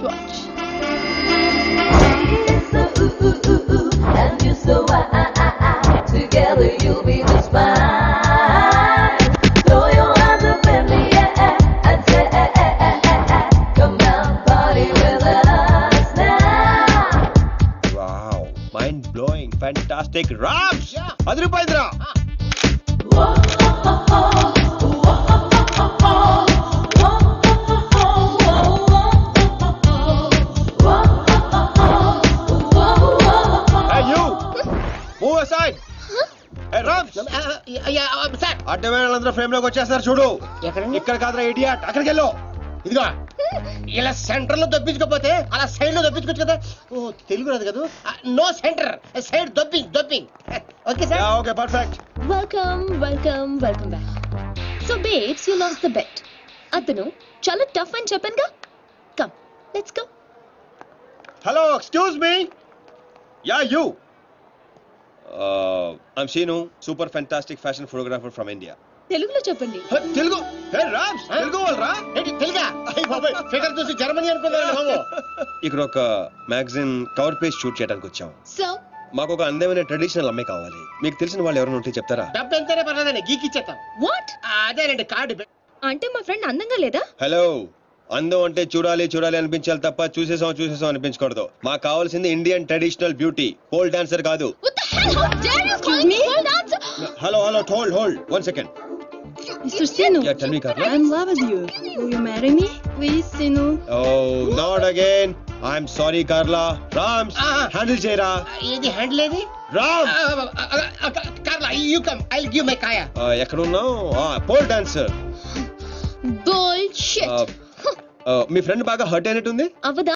Watch. And you so together you'll be just fine. Throw your hands up in the air and say, come on, party with us now. Wow, mind blowing, fantastic. Rams, adrupaidra. Hey you, move aside. Hey Rams, sir అడ్డవేళందరూ frame లోకి వచ్చేస్తారు చూడు. ఎక్కడండి? ఇక్కడ కాదురా idiot, అక్కడికి వెళ్ళు. ఇదిగో ఇలా సెంటర్ లో దొప్పించుకోపోతే అలా సైడ్ లో దొప్పించుకోవచ్చు కదా. ఓ తెలుగు రాదు కదా. నో సెంటర్, సైడ్ దొప్పింగ్. Okay sir. Okay perfect. Welcome back. So babes, you lost the bet. Atanu, chala tough and చెప్పనుగా. Come, let's go. Hello excuse me. Yeah you. I'm Seenu, super fantastic fashion photographer from India. తెలుగులో చెప్పండి. తెలుగు. హే రామ్స్, తెలుగు వాళ్ళరా? ఏంటి తెలుగా? అయ్య బాబాయ్, figure చూసి Germany అనుకున్నాను బాబు. ఇక్కడ ఒక మ్యాగజైన్ కవర్ పేజ్ షూట్ చేయడానికి వచ్చాం. So, మాకు ఒక అందమైన ట్రెడిషనల్ అమ్మాయి కావాలి. మీకు తెలిసిన వాళ్ళు ఎవరైనా ఉంటే చెప్తారా? డబ్బు ఎంతైనా పర్లేదండి, గీకిచ్చేస్తాం. what? అదేనండి కార్డు. అంటే మా ఫ్రెండ్ అందంగా లేదా? హలో, అందం అంటే చూడాలి అనిపించాలి తప్ప చూసేసాం అనిపించకూడదు. మాకు కావాల్సింది Indian traditional beauty, pole dancer కాదు. What the hell? How dare you call me pole dancer? Hello hold 1 second. Mr. Sinu, Yeah, tell me, Carla. I'm in love with you. Will you marry me? Please, Sinu. Oh, not again. I'm sorry, Carla. Rams, handle చేయరా. ఇది handle ఏది? Ram, Carla, you come, I will give my కాయా. ఎక్కడున్నావు? Pole dancer. Bullshit. మీ friend బాగా hurt అయినట్టుంది. అవదా